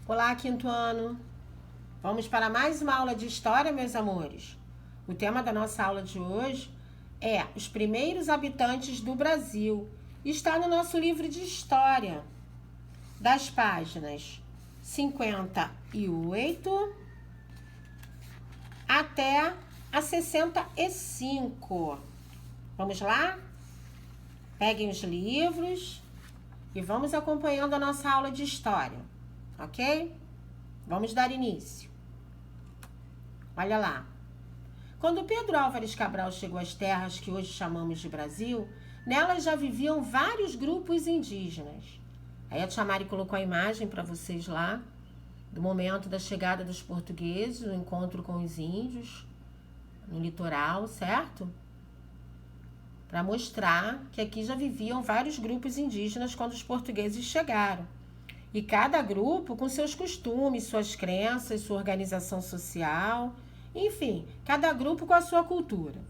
Olá, quinto ano. Vamos para mais uma aula de história, meus amores. O tema da nossa aula de hoje é os primeiros habitantes do Brasil. Está no nosso livro de história, das páginas 58 até a 65. Vamos lá? Peguem os livros e vamos acompanhando a nossa aula de história, ok? Vamos dar início. Olha lá. Quando Pedro Álvares Cabral chegou às terras que hoje chamamos de Brasil, nelas já viviam vários grupos indígenas. Aí a Tia Mari colocou a imagem para vocês lá, do momento da chegada dos portugueses, o encontro com os índios no litoral, certo? Para mostrar que aqui já viviam vários grupos indígenas quando os portugueses chegaram. E cada grupo com seus costumes, suas crenças, sua organização social, enfim, cada grupo com a sua cultura.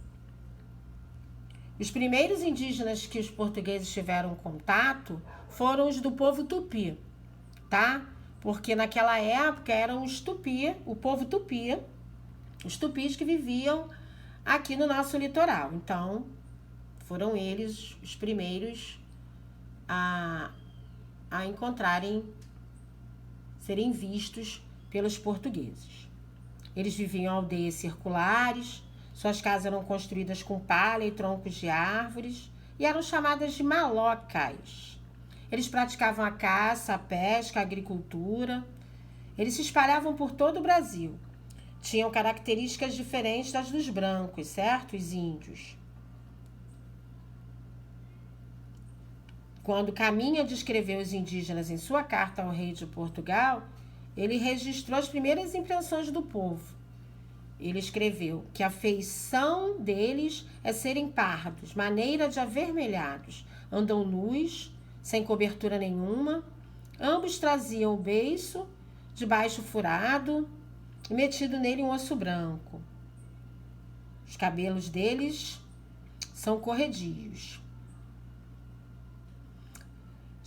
Os primeiros indígenas que os portugueses tiveram contato foram os do povo tupi, tá? Porque naquela época eram os tupi, o povo tupi, os tupis que viviam aqui no nosso litoral. Então, foram eles os primeiros a encontrarem, serem vistos pelos portugueses. Eles viviam em aldeias circulares, suas casas eram construídas com palha e troncos de árvores e eram chamadas de malocas. Eles praticavam a caça, a pesca, a agricultura. Eles se espalhavam por todo o Brasil. Tinham características diferentes das dos brancos, certo? Os índios. Quando Caminha descreveu os indígenas em sua carta ao rei de Portugal, ele registrou as primeiras impressões do povo. Ele escreveu que a feição deles é serem pardos, maneira de avermelhados, andam nus, sem cobertura nenhuma, ambos traziam o beiço de baixo furado e metido nele um osso branco. Os cabelos deles são corredios.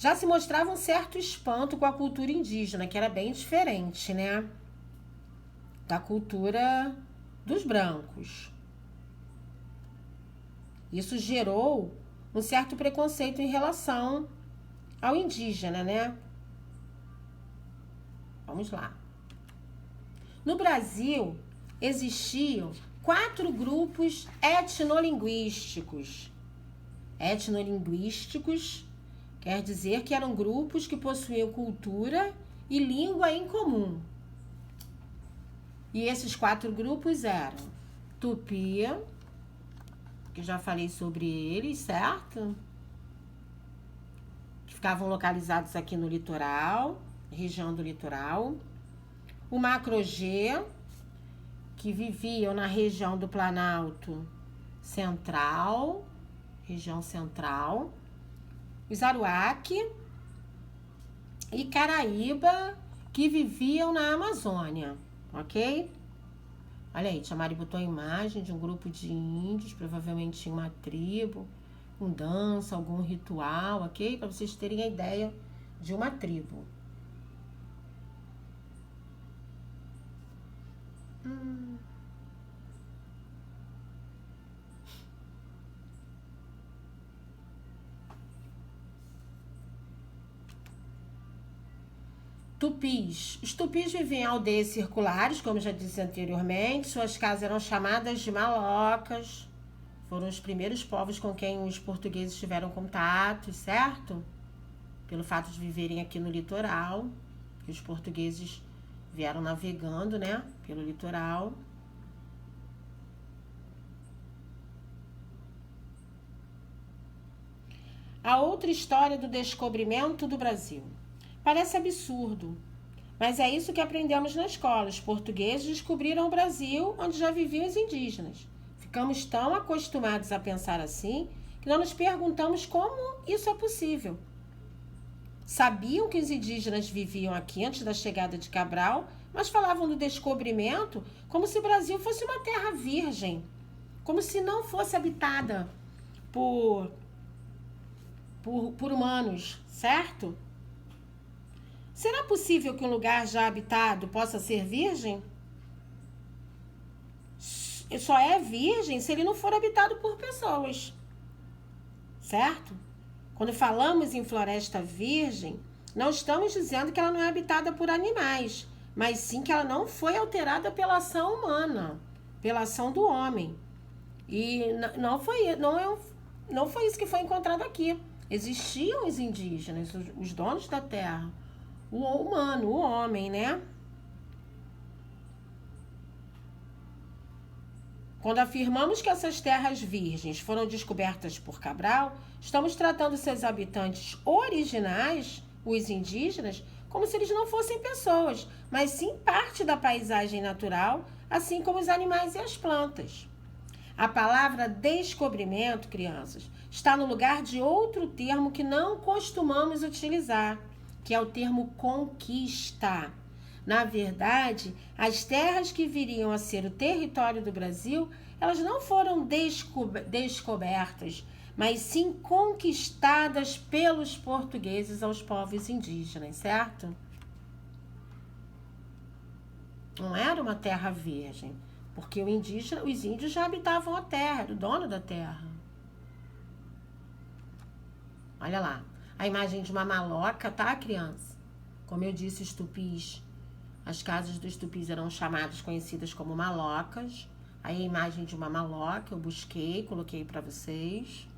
Já se mostrava um certo espanto com a cultura indígena, que era bem diferente, né? Da cultura dos brancos. Isso gerou um certo preconceito em relação ao indígena, né? Vamos lá. No Brasil, existiam 4 grupos etnolinguísticos. Etnolinguísticos quer dizer que eram grupos que possuíam cultura e língua em comum. E esses 4 grupos eram Tupi, que já falei sobre eles, certo? Que ficavam localizados aqui no litoral, região do litoral. O Macro-G, que viviam na região do Planalto Central, região central. Os Aruaque e Caraíba, que viviam na Amazônia, ok? Olha aí, Tia Mari botou a imagem de um grupo de índios, provavelmente tinha uma tribo, com dança, algum ritual, ok? Para vocês terem a ideia de uma tribo. Tupis. Os tupis viviam em aldeias circulares, como já disse anteriormente. Suas casas eram chamadas de malocas. Foram os primeiros povos com quem os portugueses tiveram contato, certo? Pelo fato de viverem aqui no litoral. Que os portugueses vieram navegando, né? Pelo litoral. A outra história do descobrimento do Brasil. Parece absurdo, mas é isso que aprendemos na escola. Os portugueses descobriram o Brasil, onde já viviam os indígenas. Ficamos tão acostumados a pensar assim que não nos perguntamos como isso é possível. Sabiam que os indígenas viviam aqui antes da chegada de Cabral, mas falavam do descobrimento como se o Brasil fosse uma terra virgem, como se não fosse habitada por humanos, certo? Será possível que um lugar já habitado possa ser virgem? Só é virgem se ele não for habitado por pessoas, certo? Quando falamos em floresta virgem, não estamos dizendo que ela não é habitada por animais, mas sim que ela não foi alterada pela ação humana, pela ação do homem. E não foi isso que foi encontrado aqui. Existiam os indígenas, os donos da terra, o humano, o homem, né? Quando afirmamos que essas terras virgens foram descobertas por Cabral, estamos tratando seus habitantes originais, os indígenas, como se eles não fossem pessoas, mas sim parte da paisagem natural, assim como os animais e as plantas. A palavra descobrimento, crianças, está no lugar de outro termo que não costumamos utilizar, que é o termo conquista. Na verdade, as terras que viriam a ser o território do Brasil, elas não foram descobertas, mas sim conquistadas pelos portugueses aos povos indígenas, certo? Não era uma terra virgem, porque os índios já habitavam a terra, era o dono da terra. Olha lá, a imagem de uma maloca, tá, criança? Como eu disse, os tupis, as casas dos tupis eram chamadas, conhecidas como malocas. Aí a imagem de uma maloca, eu busquei, coloquei para vocês.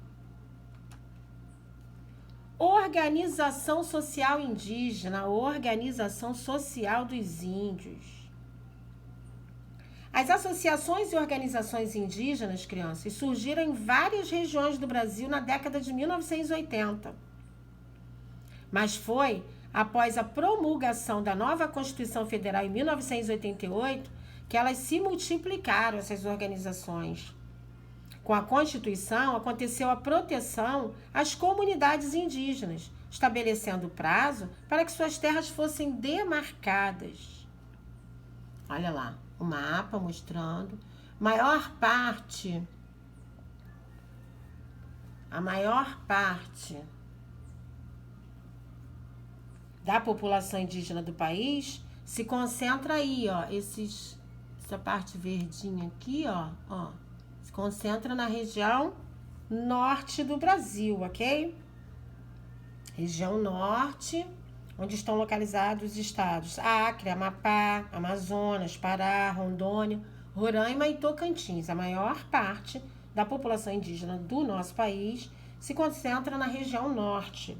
Organização social indígena, organização social dos índios. As associações e organizações indígenas, crianças, surgiram em várias regiões do Brasil na década de 1980. Mas foi após a promulgação da nova Constituição Federal em 1988 que elas se multiplicaram, essas organizações. Com a Constituição, aconteceu a proteção às comunidades indígenas, estabelecendo prazo para que suas terras fossem demarcadas. Olha lá, o mapa mostrando a maior parte da população indígena do país se concentra aí, ó, essa parte verdinha aqui, ó, se concentra na região norte do Brasil, ok? Região norte, onde estão localizados os estados Acre, Amapá, Amazonas, Pará, Rondônia, Roraima e Tocantins. A maior parte da população indígena do nosso país se concentra na região norte.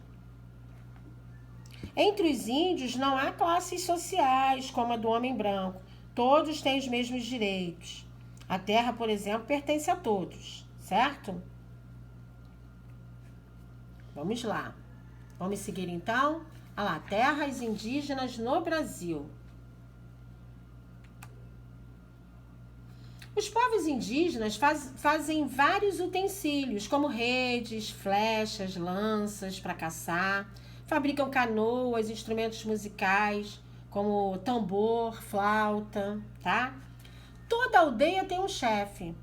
Entre os índios não há classes sociais como a do homem branco. Todos têm os mesmos direitos. A terra, por exemplo, pertence a todos, certo? Vamos lá. Vamos seguir então? Olha lá, terras indígenas no Brasil. Os povos indígenas fazem vários utensílios, como redes, flechas, lanças para caçar. Fabricam canoas, instrumentos musicais, como tambor, flauta, tá? Toda aldeia tem um chefe,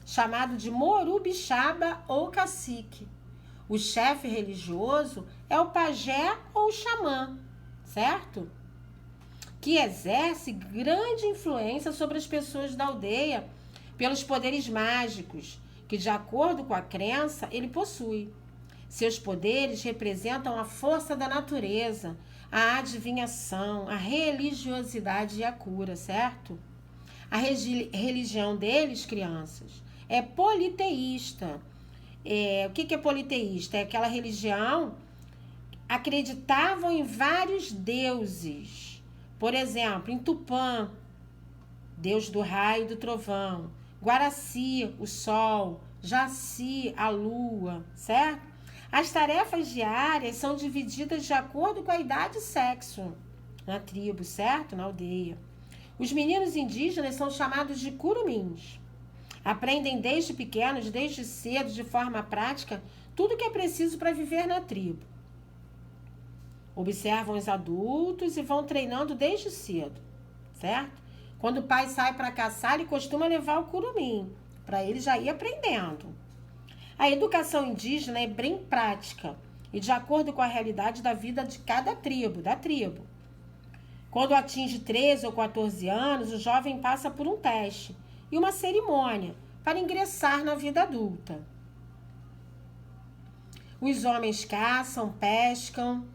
chamado de morubixaba ou cacique. O chefe religioso é o pajé ou xamã, certo? Que exerce grande influência sobre as pessoas da aldeia pelos poderes mágicos, que, de acordo com a crença, ele possui. Seus poderes representam a força da natureza, a adivinhação, a religiosidade e a cura, certo? A religião deles, crianças, é politeísta. O que é politeísta? É aquela religião acreditavam em vários deuses. Por exemplo, em Tupã, deus do raio e do trovão. Guaraci, o sol. Jaci, a lua, certo? As tarefas diárias são divididas de acordo com a idade e sexo na tribo, certo? Na aldeia. Os meninos indígenas são chamados de curumins. Aprendem desde pequenos, desde cedo, de forma prática, tudo que é preciso para viver na tribo. Observam os adultos e vão treinando desde cedo, certo? Quando o pai sai para caçar, ele costuma levar o curumim, para ele já ir aprendendo. A educação indígena é bem prática e de acordo com a realidade da vida de cada tribo, da tribo. Quando atinge 13 ou 14 anos, o jovem passa por um teste e uma cerimônia para ingressar na vida adulta. Os homens caçam, pescam,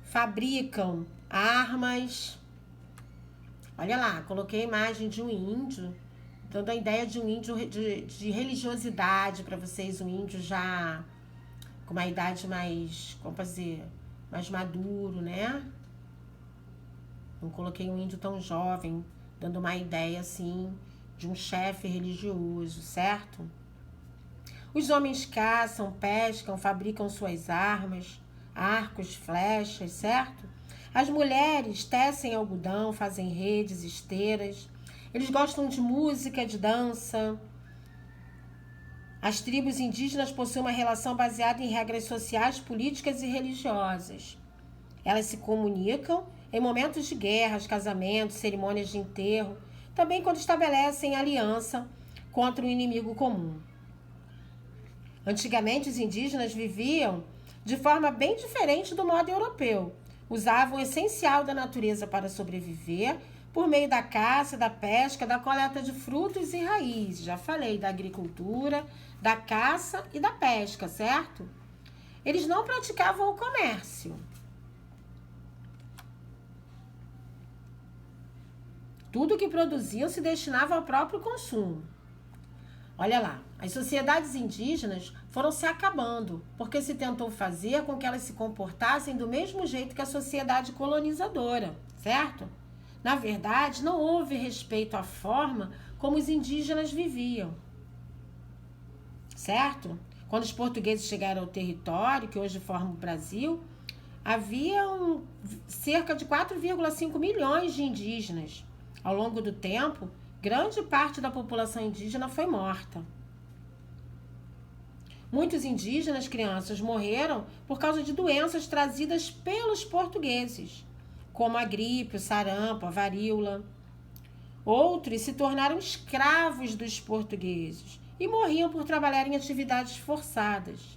fabricam armas. Olha lá, coloquei a imagem de um índio, dando a ideia de um índio de religiosidade para vocês, um índio já com uma idade mais, como fazer, mais maduro, né? Não coloquei um índio tão jovem, dando uma ideia assim de um chefe religioso, certo? Os homens caçam, pescam, fabricam suas armas, arcos, flechas, certo? As mulheres tecem algodão, fazem redes, esteiras. Eles gostam de música, de dança. As tribos indígenas possuem uma relação baseada em regras sociais, políticas e religiosas. Elas se comunicam em momentos de guerras, casamentos, cerimônias de enterro, também quando estabelecem aliança contra um inimigo comum. Antigamente, os indígenas viviam de forma bem diferente do modo europeu. Usavam o essencial da natureza para sobreviver por meio da caça, da pesca, da coleta de frutos e raízes. Já falei da agricultura, da caça e da pesca, certo? Eles não praticavam o comércio. Tudo que produziam se destinava ao próprio consumo. Olha lá, as sociedades indígenas foram se acabando, porque se tentou fazer com que elas se comportassem do mesmo jeito que a sociedade colonizadora, certo? Na verdade, não houve respeito à forma como os indígenas viviam, certo? Quando os portugueses chegaram ao território, que hoje forma o Brasil, haviam cerca de 4,5 milhões de indígenas. Ao longo do tempo, grande parte da população indígena foi morta. Muitos indígenas, crianças, morreram por causa de doenças trazidas pelos portugueses, como a gripe, o sarampo, a varíola. Outros se tornaram escravos dos portugueses e morriam por trabalhar em atividades forçadas.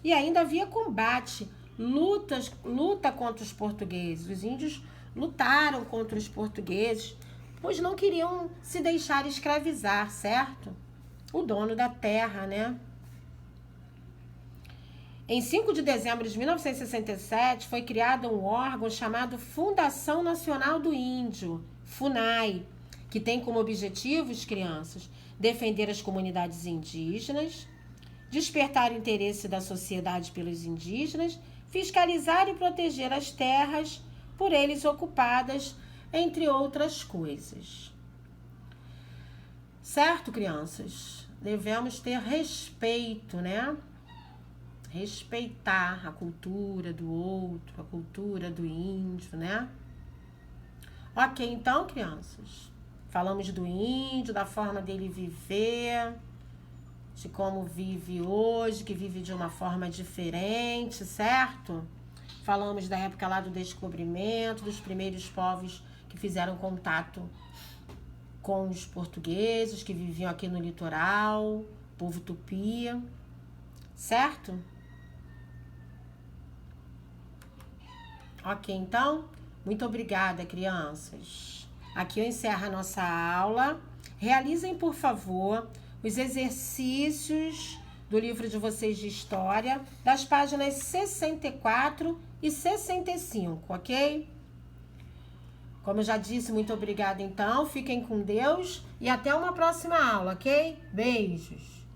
E ainda havia combate, luta contra os portugueses. Os índios lutaram contra os portugueses, pois não queriam se deixar escravizar, certo? O dono da terra, né? Em 5 de dezembro de 1967, foi criado um órgão chamado Fundação Nacional do Índio, FUNAI, que tem como objetivos, crianças, defender as comunidades indígenas, despertar o interesse da sociedade pelos indígenas, fiscalizar e proteger as terras por eles ocupadas, entre outras coisas. Certo, crianças? Devemos ter respeito, né? Respeitar a cultura do outro, a cultura do índio, né? Ok, então, crianças, falamos do índio, da forma dele viver, de como vive hoje, que vive de uma forma diferente, certo? Falamos da época lá do descobrimento, dos primeiros povos que fizeram contato com os portugueses, que viviam aqui no litoral, povo tupi, certo? Ok, então, muito obrigada, crianças. Aqui eu encerro a nossa aula. Realizem, por favor, os exercícios do livro de vocês de História, das páginas 64 e 65, ok? Como eu já disse, muito obrigada, então. Fiquem com Deus e até uma próxima aula, ok? Beijos!